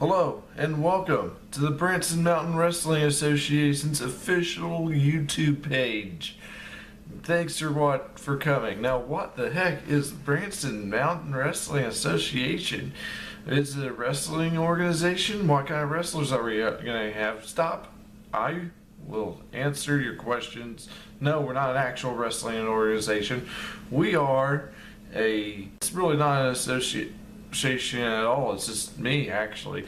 Hello and welcome to the Branson Mountain Wrestling Association's official YouTube page. Thanks for coming. Now, what the heck is the Branson Mountain Wrestling Association? Is it a wrestling organization? What kind of wrestlers are we going to have? Stop. I will answer your questions. No, we're not an actual wrestling organization. We are it's really not an association at all. It's just me, actually.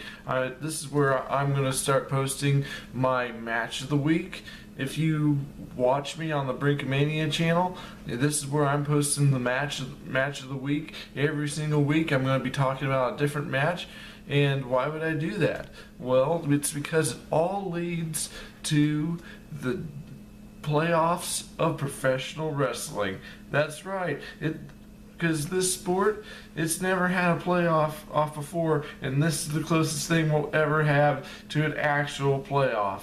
This is where I'm going to start posting my match of the week. If you watch me on the Brinkmania channel, this is where I'm posting the match of the week. Every single week I'm going to be talking about a different match. And why would I do that? Well, it's because it all leads to the playoffs of professional wrestling. That's right. Because this sport, it's never had a playoff off before, and this is the closest thing we'll ever have to an actual playoff.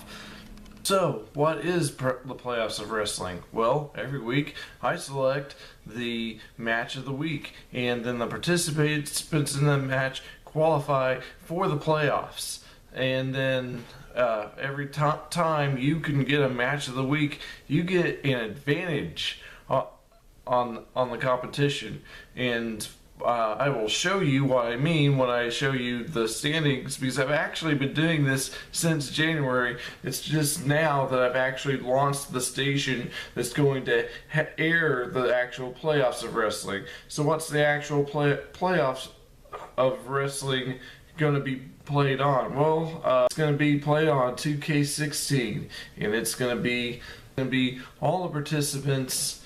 So, what is the playoffs of wrestling? Well, every week I select the match of the week, and then the participants in the match qualify for the playoffs. And then every time you can get a match of the week, you get an advantage on the competition. And I will show you what I mean when I show you the standings, because I've actually been doing this since January. It's just now that I've actually launched the station that's going to air the actual playoffs of wrestling. So what's the actual playoffs of wrestling going to be played on? Well, it's going to be played on 2K16, and it's going to be all the participants,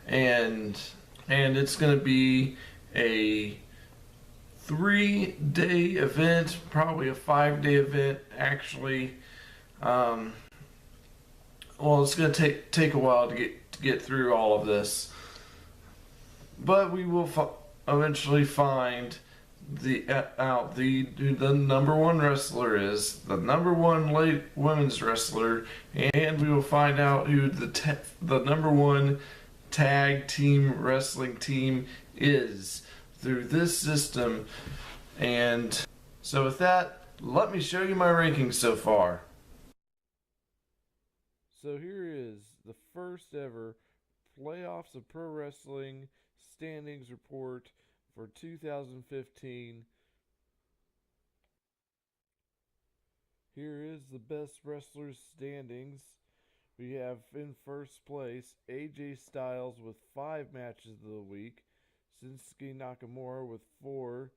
and it's going to be a 3-day event, probably a 5-day event, actually. Well, it's going to take a while to get through all of this, but we will eventually find who the number one wrestler is, the number one women's wrestler, and we will find out who the number one tag team wrestling team is through this system. And so with that, let me show you my rankings so far. So here is the first ever Playoffs of Pro Wrestling standings report for 2015. Here is the best wrestlers standings. We have in first place AJ Styles with 5 matches of the week, Shinsuke Nakamura with 4,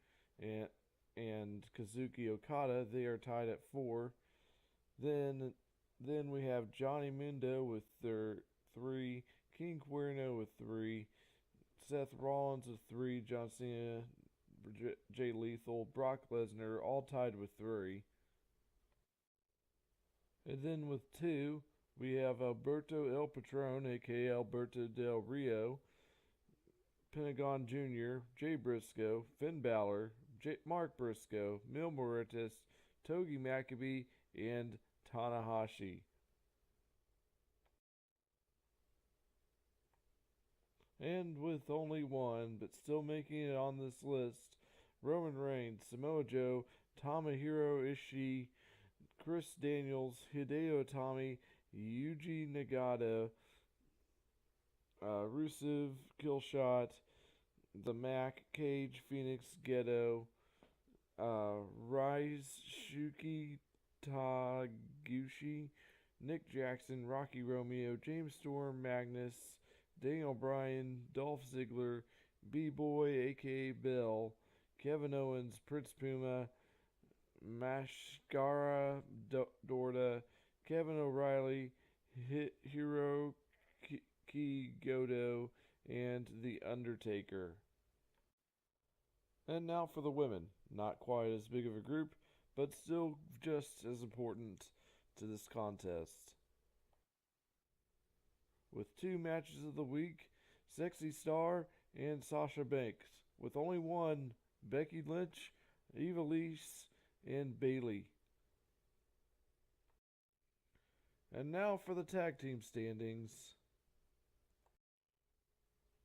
and Kazuki Okada, they are tied at 4. Then we have Johnny Mundo with their 3, King Cuerno with 3, Seth Rollins with 3, John Cena, Jay Lethal, Brock Lesnar, all tied with 3. And then with 2, we have Alberto El Patron, aka Alberto Del Rio, Pentagon Jr., Jay Briscoe, Finn Balor, Mark Briscoe, Mil Muertes, Togi Makabe, and Tanahashi. And with only one, but still making it on this list, Roman Reigns, Samoa Joe, Tomohiro Ishii, Chris Daniels, Hideo Itami, Yuji Nagata, Rusev, Killshot, The Mac, Cage, Phoenix, Ghetto, Rise, Shuki Taguchi, Nick Jackson, Rocky Romeo, James Storm, Magnus, Daniel Bryan, Dolph Ziggler, B-Boy, aka Bill, Kevin Owens, Prince Puma, Mashkara Dorda, Kevin O'Reilly, Hiroki Goto, and The Undertaker. And now for the women. Not quite as big of a group, but still just as important to this contest. With 2 matches of the week, Sexy Star and Sasha Banks. With only one, Becky Lynch, Ivelisse, and Bayley. And now for the tag team standings.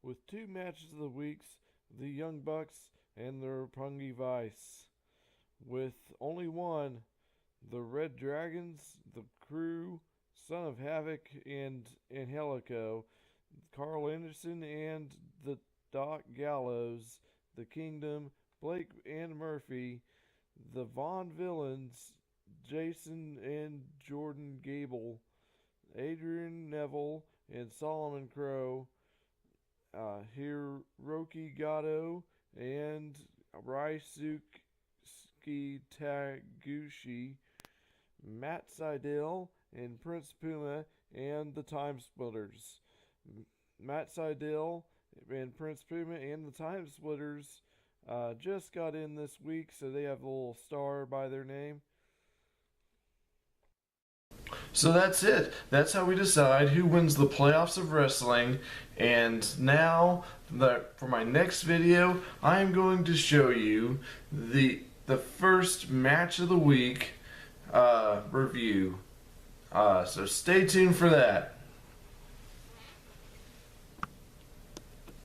With 2 matches of the weeks, the Young Bucks and the Roppongi Vice. with only one, the Red Dragons, the Crew, Son of Havoc, and Angelico, Carl Anderson and the Doc Gallows, the Kingdom, Blake and Murphy, the Von Villains, Jason and Jordan Gable, Adrian Neville and Solomon Crow, Hiroki Gato and Raisuke Taguchi, Matt Seidel and Prince Puma and the Time Splitters. Matt Seidel and Prince Puma and the Time Splitters just got in this week, so they have a little star by their name. So that's it. That's how we decide who wins the playoffs of wrestling. And now, for my next video, I am going to show you the first match of the week review. So stay tuned for that.